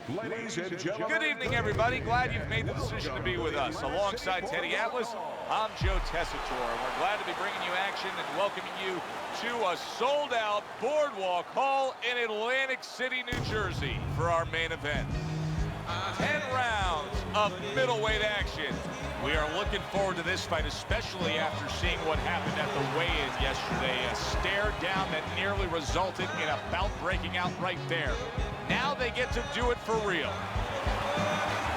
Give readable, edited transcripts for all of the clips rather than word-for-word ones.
Ladies and gentlemen. Good evening, everybody. Glad you've made the decision to be with us. Alongside Teddy Atlas, I'm Joe Tessitore, and we're glad to be bringing you action and welcoming you to a sold-out Boardwalk Hall in Atlantic City, New Jersey for our main event. 10 rounds of middleweight action. We are looking forward to this fight, especially after seeing what happened at the weigh-in yesterday. A stare down that nearly resulted in a bout breaking out right there. Now they get to do it for real.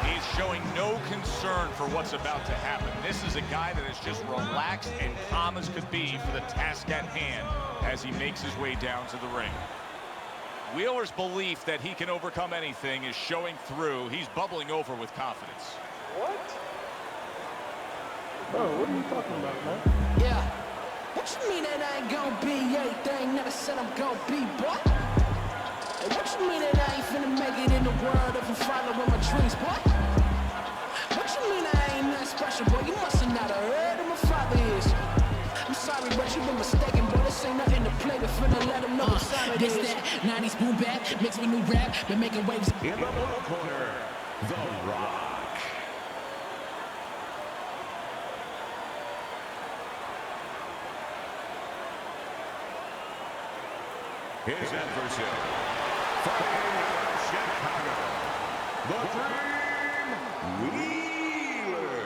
He's showing no concern for what's about to happen. This is a guy that is just relaxed and calm as could be for the task at hand as he makes his way down to the ring. Wheeler's belief that he can overcome anything is showing through. He's bubbling over with confidence. What? Bro, what are you talking about, man? Yeah. What you mean that I ain't gonna be everything that I said I'm gonna be, boy? Hey, what you mean that I ain't finna make it in the world if I'm following my dreams, boy? What you mean I ain't nothing special, boy? You must have not heard who my father is. I'm sorry, but you've been mistaken, boy. This ain't nothing to play with. Finna let them know what time it is. This that 90s boom bap, mixed with new rap, been making waves. In the blue corner, The Rock. His adversary, fighting out of Chicago, the Dream, Wheeler.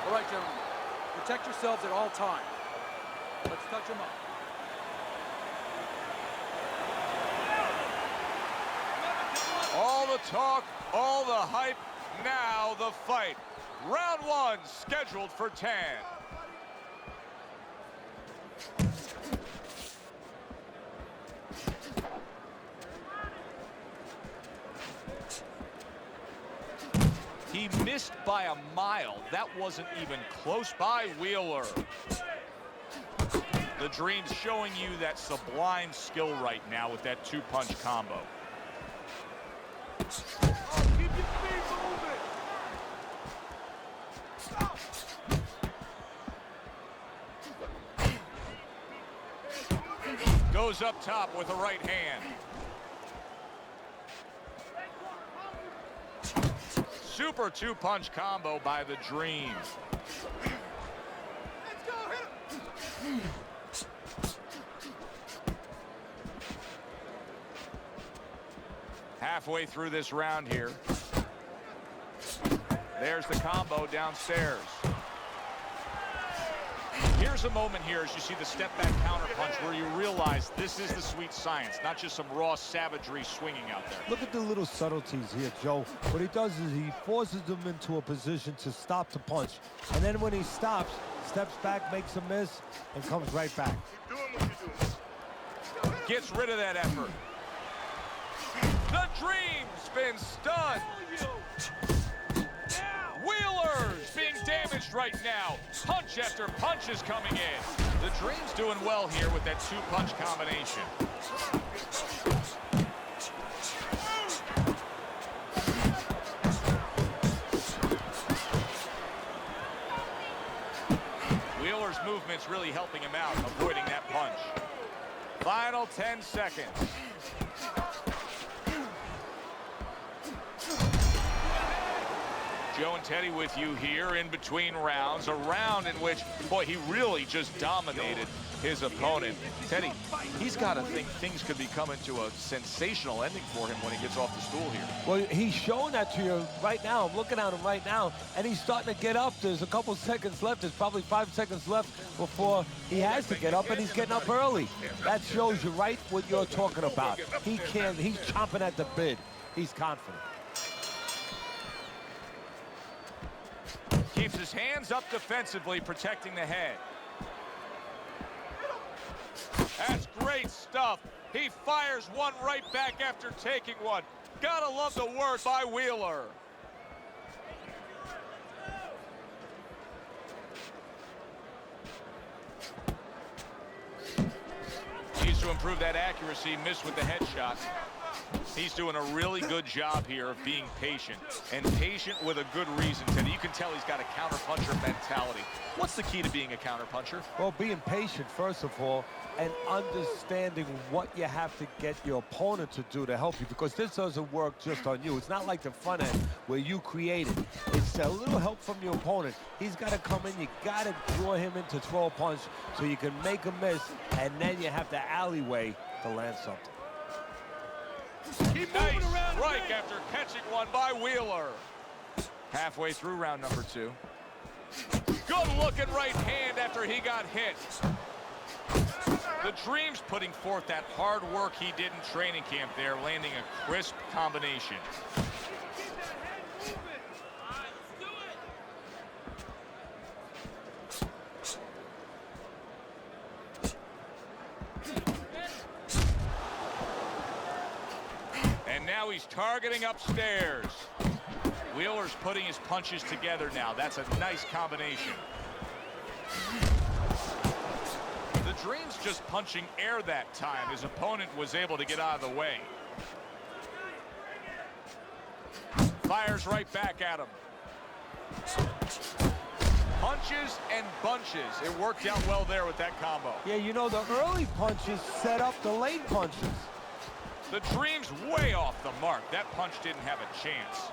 All right, gentlemen, protect yourselves at all times. Let's touch them up. All the talk, all the hype, now the fight. Round one scheduled for 10. He missed by a mile. That wasn't even close by Wheeler. The Dream's showing you that sublime skill right now with that two-punch combo. Keep your feet moving. Goes up top with a right hand. Super two-punch combo by the Dream. Let's go, hit him. Halfway through this round here. There's the combo downstairs. Here's a moment here as you see the step-back counterpunch where you realize this is the sweet science, not just some raw savagery swinging out there. Look at the little subtleties here, Joe. What he does is he forces them into a position to stop the punch. And then when he stops, steps back, makes a miss, and comes right back. Keep doing what you're doing. Gets rid of that effort. The Dream's been stunned. Wheeler's being damaged right now. Punch after punch is coming in. The Dream's doing well here with that two-punch combination. Wheeler's movement's really helping him out, avoiding that punch. Final 10 seconds. Joe and Teddy with you here in between rounds. A round in which, boy, he really just dominated his opponent. Teddy, he's got to think things could be coming to a sensational ending for him when he gets off the stool here. Well, he's showing that to you right now. I'm looking at him right now, and he's starting to get up. There's a couple seconds left. There's probably 5 seconds left before he has to get up, and he's getting up early. That shows you right what you're talking about. He's chomping at the bit. He's confident. Keeps his hands up defensively, protecting the head. That's great stuff. He fires one right back after taking one. Gotta love the work by Wheeler. Needs to improve that accuracy. Missed with the headshot. He's doing a really good job here of being patient, and patient with a good reason, Teddy. You can tell he's got a counterpuncher mentality. What's the key to being a counterpuncher? Well, being patient, first of all, and understanding what you have to get your opponent to do to help you, because this doesn't work just on you. It's not like the front end where you create it. It's a little help from your opponent. He's got to come in. You got to draw him into throw a punch so you can make a miss, and then you have the alleyway to land something. Keep Nice moving around. strike after catching one by Wheeler. Halfway through round number 2. Good looking right hand after he got hit. The Dream's putting forth that hard work he did in training camp there, landing a crisp combination. Keep that head moving. All right, let's do it. And now he's targeting upstairs. Wheeler's putting his punches together now. That's a nice combination. The Dream's just punching air that time. His opponent was able to get out of the way. Fires right back at him. Punches and bunches. It worked out well there with that combo. Yeah, you know, the early punches set up the late punches. The Dream's way off the mark. That punch didn't have a chance.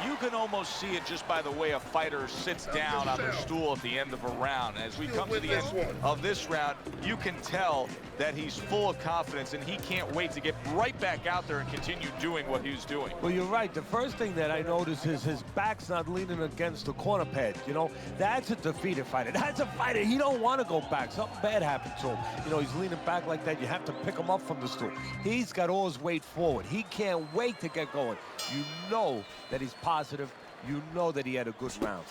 You can almost see it just by the way a fighter sits down on their stool at the end of a round. As we come to the end of this round, you can tell that he's full of confidence and he can't wait to get right back out there and continue doing what he was doing. Well, you're right. The first thing that I noticed is his back's not leaning against the corner pad. You know, that's a defeated fighter. That's a fighter. He don't want to go back. Something bad happened to him. You know, he's leaning back like that. You have to pick him up from the stool. He's got all his weight forward. He can't wait to get going. You know that he's positive. You know that he had a good round.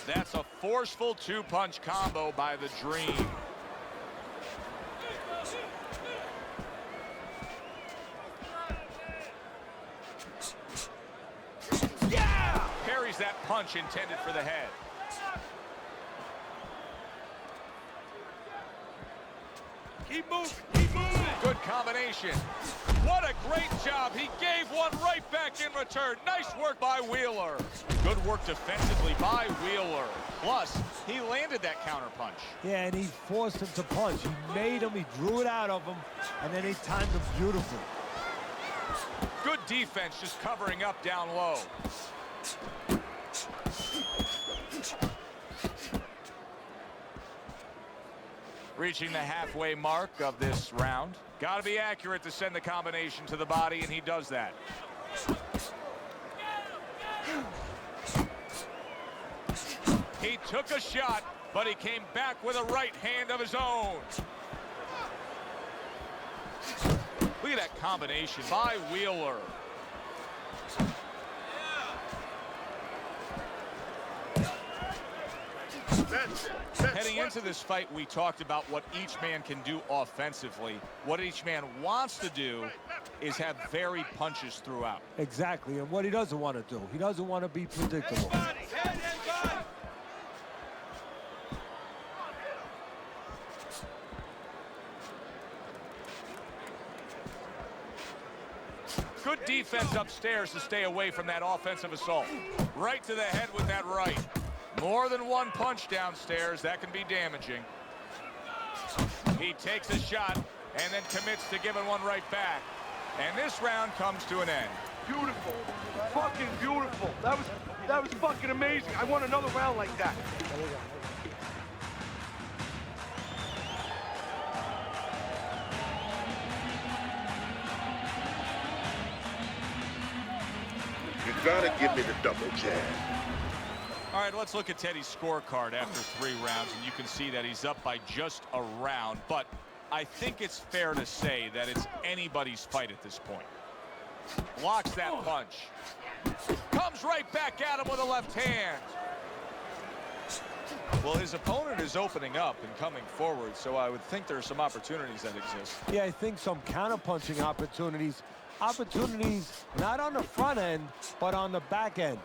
That's a forceful two-punch combo by the Dream. Yeah! Parries that punch intended for the head. Keep moving. Keep moving. Good combination. What a great job. He gave one right back in return. Nice work by Wheeler. Good work defensively by Wheeler. Plus, he landed that counterpunch. Yeah, and he forced him to punch. He made him, he drew it out of him, and then he timed him beautifully. Good defense, just covering up down low. Reaching the halfway mark of this round. Got to be accurate to send the combination to the body, and he does that. He took a shot, but he came back with a right hand of his own. Look at that combination by Wheeler. Heading into this fight, we talked about what each man can do offensively. What each man wants to do is have varied punches throughout. Exactly, and what he doesn't want to do. He doesn't want to be predictable. Head and body. Good defense upstairs to stay away from that offensive assault. Right to the head with that right. More than one punch downstairs. That can be damaging. He takes a shot and then commits to giving one right back. And this round comes to an end. Beautiful. Fucking beautiful. That was fucking amazing. I want another round like that. You gotta give me the double jab. All right, let's look at Teddy's scorecard after 3 rounds, and you can see that he's up by just a round. But I think it's fair to say that it's anybody's fight at this point. Blocks that punch. Comes right back at him with a left hand. Well, his opponent is opening up and coming forward, so I would think there are some opportunities that exist. Yeah, I think some counter-punching opportunities. Opportunities not on the front end, but on the back end.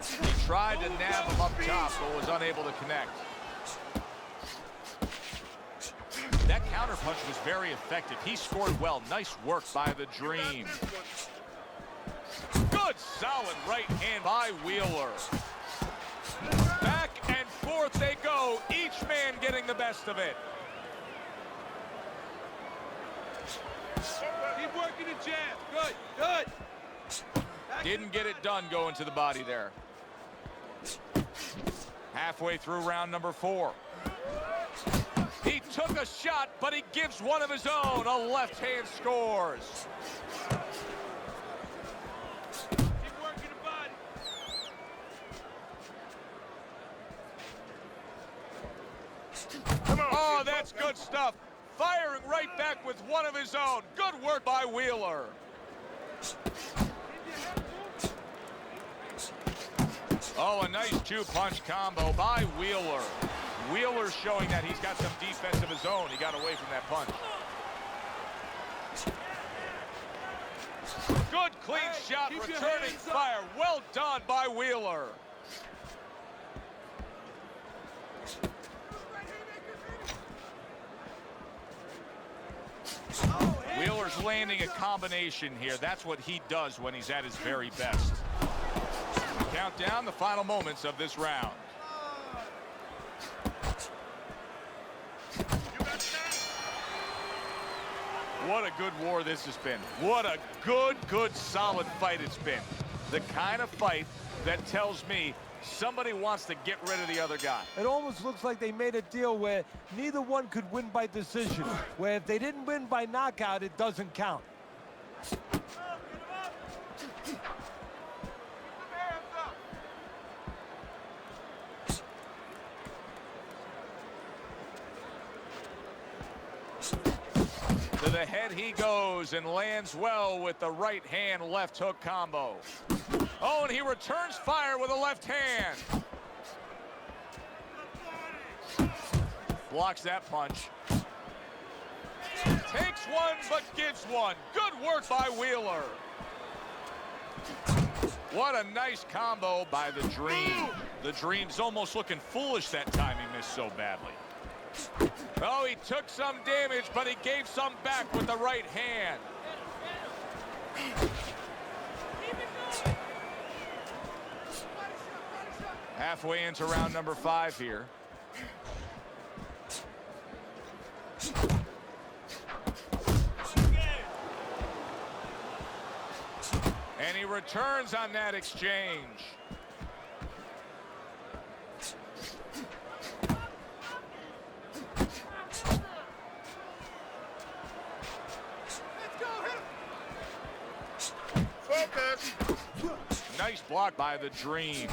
He Tried to nab him up top, but was unable to connect. That counterpunch was very effective. He scored well. Nice work by the Dream. Good, solid right hand by Wheeler. Back and forth they go, each man getting the best of it. Keep working the jab. Good, good. Didn't get it done going to the body there. Halfway through round number 4. He took a shot, but he gives one of his own. A left hand scores. Keep working the body. Oh, that's good stuff. Firing right back with one of his own. Good work by Wheeler. Oh, a nice 2-punch combo by Wheeler. Wheeler showing that he's got some defense of his own. He got away from that punch. Good clean shot, returning fire. Well done by Wheeler. Wheeler's landing a combination here. That's what he does when he's at his very best. Count down the final moments of this round. What a good war this has been. What a good, solid fight it's been. The kind of fight that tells me somebody wants to get rid of the other guy. It almost looks like they made a deal where neither one could win by decision, where if they didn't win by knockout, it doesn't count. To the head he goes and lands well with the right hand left hook combo. Oh, and he returns fire with a left hand. Blocks that punch. Takes one, but gives one. Good work by Wheeler. What a nice combo by the Dream. The Dream's almost looking foolish that time he missed so badly. Oh, he took some damage, but he gave some back with the right hand. Halfway into round number 5 here. And he returns on that exchange. Nice block by the Dream.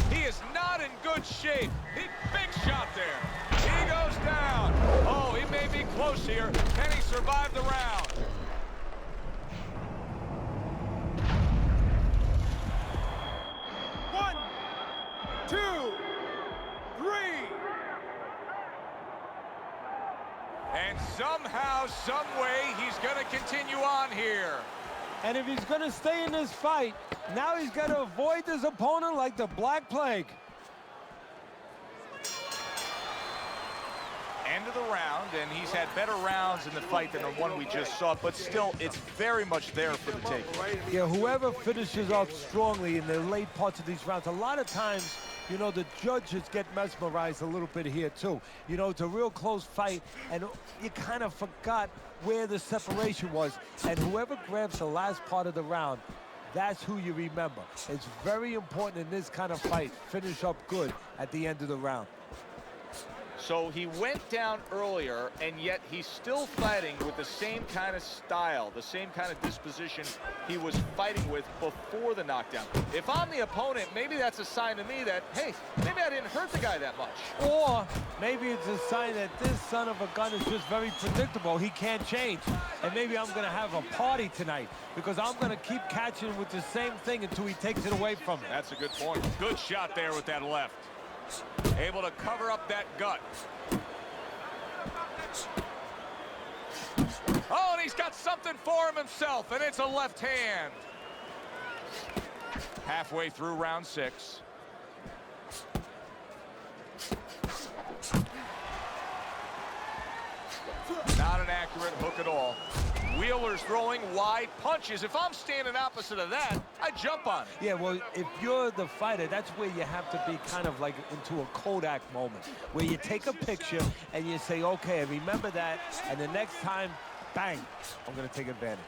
He is not in good shape. Big shot there. He goes down. Oh, he may be close here. Can he survive the round? And somehow, some way, he's going to continue on here. And if he's going to stay in this fight, now he's got to avoid his opponent like the Black Plague. End of the round, and he's had better rounds in the fight than the one we just saw, but still, it's very much there for the taking. Yeah, whoever finishes off strongly in the late parts of these rounds, a lot of times, you know, the judges get mesmerized a little bit here, too. You know, it's a real close fight, and you kind of forgot where the separation was. And whoever grabs the last part of the round, that's who you remember. It's very important in this kind of fight. Finish up good at the end of the round. So he went down earlier, and yet he's still fighting with the same kind of style, the same kind of disposition he was fighting with before the knockdown. If I'm the opponent, maybe that's a sign to me that, hey, maybe I didn't hurt the guy that much. Or maybe it's a sign that this son of a gun is just very predictable. He can't change. And maybe I'm going to have a party tonight because I'm going to keep catching with the same thing until he takes it away from me. That's a good point. Good shot there with that left. Able to cover up that gut. Oh, and he's got something for him himself, and it's a left hand. Halfway through round 6. Not an accurate hook at all. Wheeler's throwing wide punches. If I'm standing opposite of that, I jump on it. Yeah, well, if you're the fighter, that's where you have to be kind of like into a Kodak moment, where you take a picture and you say, okay, remember that, and the next time, bang, I'm going to take advantage.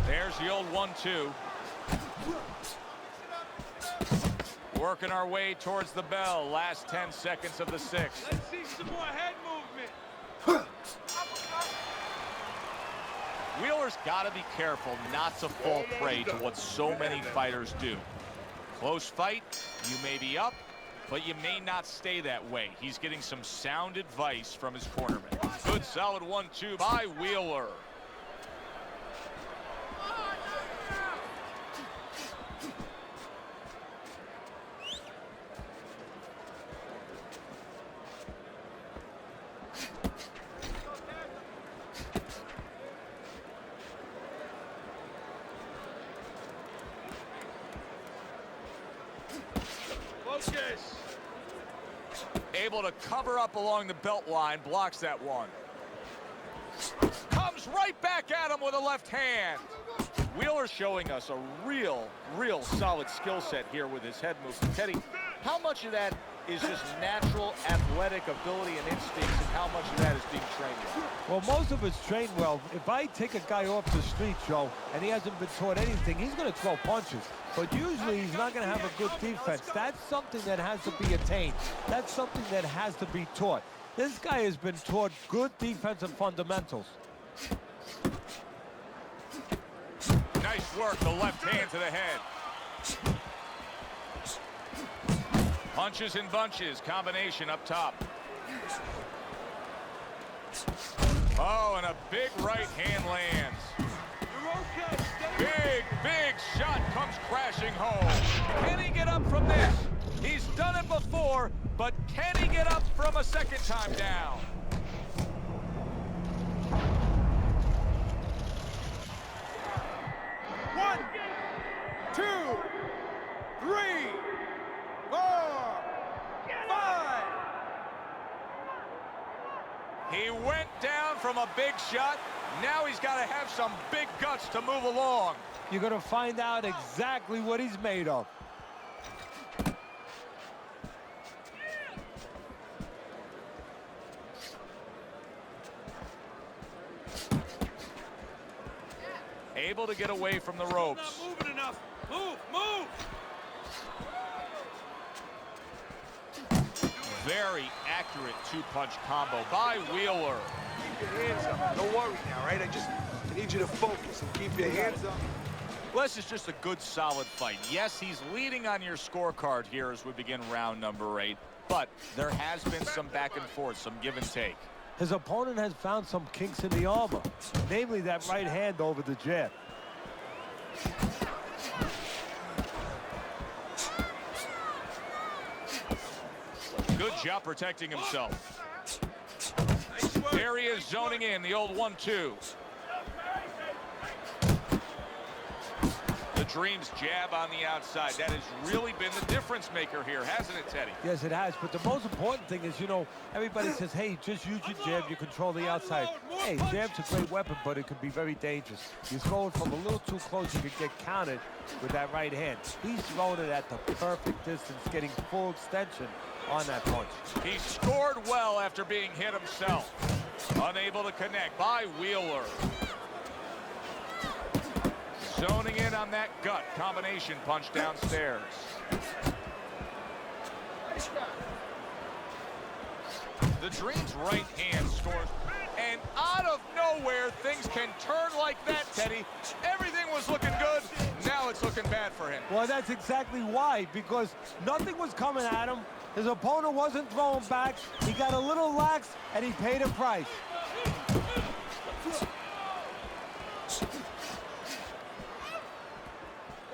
There's the old 1-2. Working our way towards the bell. Last 10 seconds of the 6th. Let's see some more head movement. Wheeler's got to be careful not to fall prey to what so many fighters do. Close fight, you may be up, but you may not stay that way. He's getting some sound advice from his cornerman. Good solid 1-2 by Wheeler. Focus. Able to cover up along the belt line, blocks that one. Comes right back at him with a left hand. Wheeler showing us a real solid skill set here with his head movement. Teddy, how much of that is just natural athletic ability and instincts, and how much of that is being trained well? Well, most of it's trained well. If I take a guy off the street, Joe, and he hasn't been taught anything, he's going to throw punches. But usually he's not going to have a good defense. That's something that has to be attained. That's something that has to be taught. This guy has been taught good defensive fundamentals. Nice work, the left hand to the head. Punches and bunches, combination up top. Oh, and a big right hand lands. You're okay. Big shot comes crashing home. Can he get up from this? He's done it before, but can he get up from a second time down? One, 2, 3, 4, 5. He went down from a big shot. Now he's got to have some big guts to move along. You're going to find out exactly what he's made of. Able to get away from the ropes. Not moving enough. Move. Very accurate two-punch combo by Wheeler. Keep your hands up. Don't worry now, right? I need you to focus and keep your hands up. Well, this is just a good, solid fight. Yes, he's leading on your scorecard here as we begin round number 8, but there has been some back and forth, some give and take. His opponent has found some kinks in the armor, namely that right hand over the jab. Good job protecting himself. There he is zoning in, the old 1-2. The Dream's jab on the outside. That has really been the difference maker here, hasn't it, Teddy? Yes, it has. But the most important thing is, you know, everybody says, hey, just use your jab. You control the outside. Hey, jab's a great weapon, but it can be very dangerous. He's going from a little too close. You could get counted with that right hand. He's throwing it at the perfect distance, getting full extension on that punch. He scored well after being hit himself. Unable to connect by Wheeler. Zoning in on that gut combination punch downstairs. The Dream's right hand scores, and out of nowhere, things can turn like that, Teddy. Everything was looking good. Now it's looking bad for him. Well, that's exactly why, because nothing was coming at him. His opponent wasn't throwing back. He got a little lax, and he paid a price.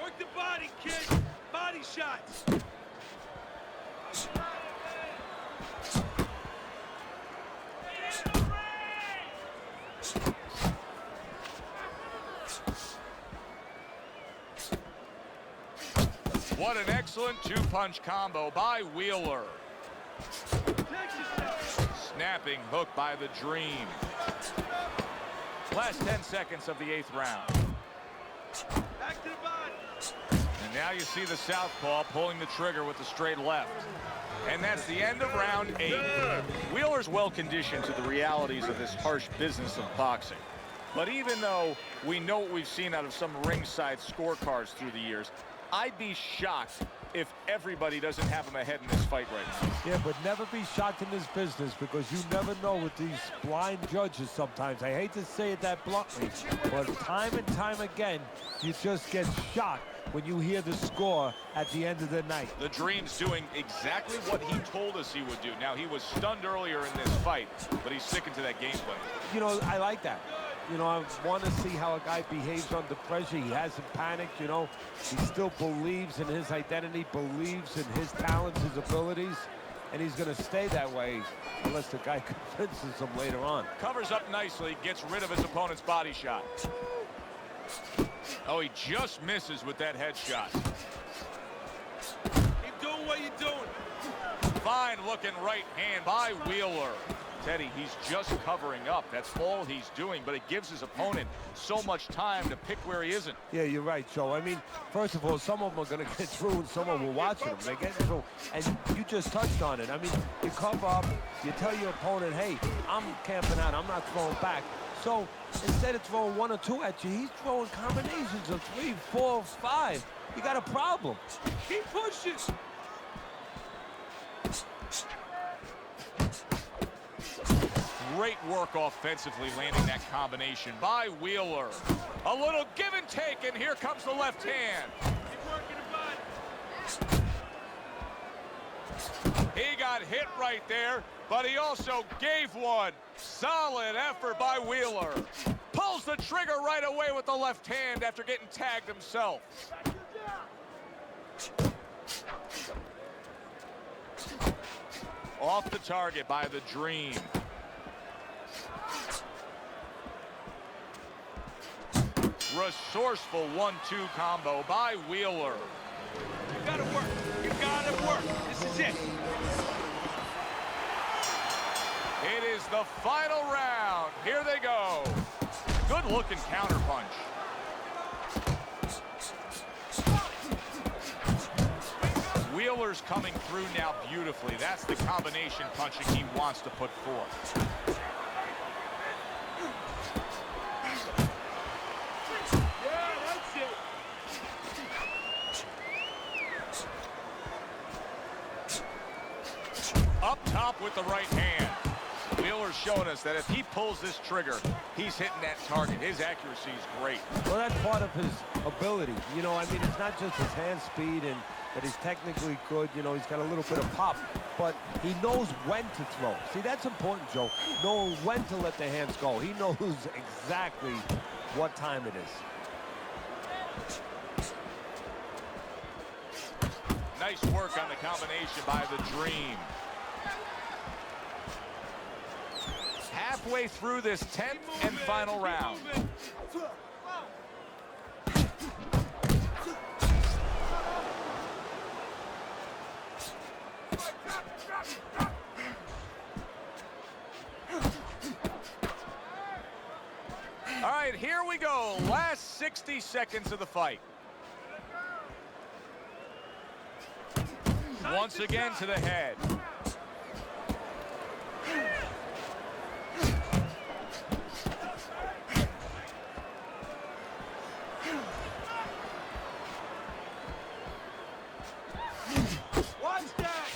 Work the body, kid. Body shots. What an excellent two-punch combo by Wheeler. Snapping hook by the Dream. Last 10 seconds of the 8th round. Back to the body. And now you see the southpaw pulling the trigger with the straight left. And that's the end of round 8. Wheeler's well conditioned to the realities of this harsh business of boxing. But even though we know what we've seen out of some ringside scorecards through the years, I'd be shocked if everybody doesn't have him ahead in this fight right now. Yeah, but never be shocked in this business, because you never know with these blind judges sometimes. I hate to say it that bluntly, but time and time again, you just get shocked when you hear the score at the end of the night. The Dream's doing exactly what he told us he would do. Now, he was stunned earlier in this fight, but he's sticking to that game plan. You know, I like that. You know, I want to see how a guy behaves under pressure. He hasn't panicked, you know. He still believes in his identity, believes in his talents, his abilities, and he's going to stay that way unless the guy convinces him later on. Covers up nicely, gets rid of his opponent's body shot. Oh, he just misses with that headshot. Keep doing what you're doing. Fine looking right hand by Wheeler. Teddy, he's just covering up. That's all he's doing, but it gives his opponent so much time to pick where he isn't. Yeah, you're right, Joe. I mean, first of all, some of them are going to get through and some of them will watch them. They're getting through. And you just touched on it. I mean, you cover up, you tell your opponent, hey, I'm camping out, I'm not throwing back. So instead of throwing 1 or 2 at you, he's throwing combinations of 3, 4, 5. You got a problem. Keep pushing. Great work offensively, landing that combination by Wheeler. A little give and take, and here comes the left hand. Keep working the body. He got hit right there, but he also gave one. Solid effort by Wheeler. Pulls the trigger right away with the left hand after getting tagged himself. Off the target by the Dream. Resourceful 1-2 combo by Wheeler. You gotta work. You gotta work. This is it. It is the final round. Here they go. Good looking counter punch. Wheeler's coming through now beautifully. That's the combination punching he wants to put forth. Up top with the right hand. Wheeler's showing us that if he pulls this trigger, he's hitting that target. His accuracy is great. Well, that's part of his ability. You know, I mean, it's not just his hand speed and that he's technically good. You know, he's got a little bit of pop, but he knows when to throw. See, that's important, Joe. Knowing when to let the hands go. He knows exactly what time it is. Nice work on the combination by the Dream. Halfway through this 10th and final round. All right, here we go. Last 60 seconds of the fight. Once again to the head. Watch that.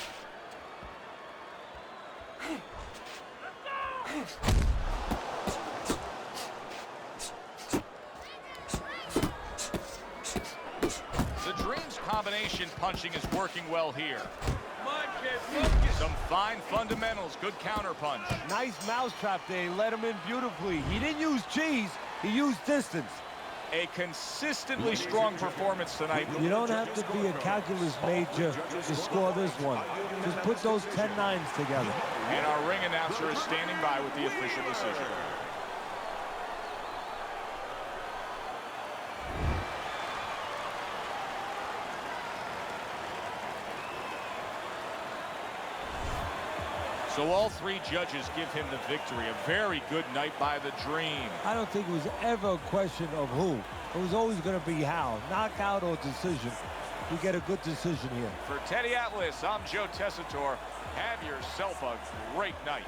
punching is working well here. Come on, kid, focus. Some fine fundamentals, good counter punch. Nice mousetrap there. He let him in beautifully. He didn't use cheese. He used distance. A consistently strong performance tonight. You don't have to be a calculus major to score this one. Just put those 10-9s together. And our ring announcer is standing by with the official decision. So all three judges give him the victory. A very good night by the Dream. I don't think it was ever a question of who. It was always going to be how. Knockout or decision. You get a good decision here. For Teddy Atlas, I'm Joe Tessitore. Have yourself a great night.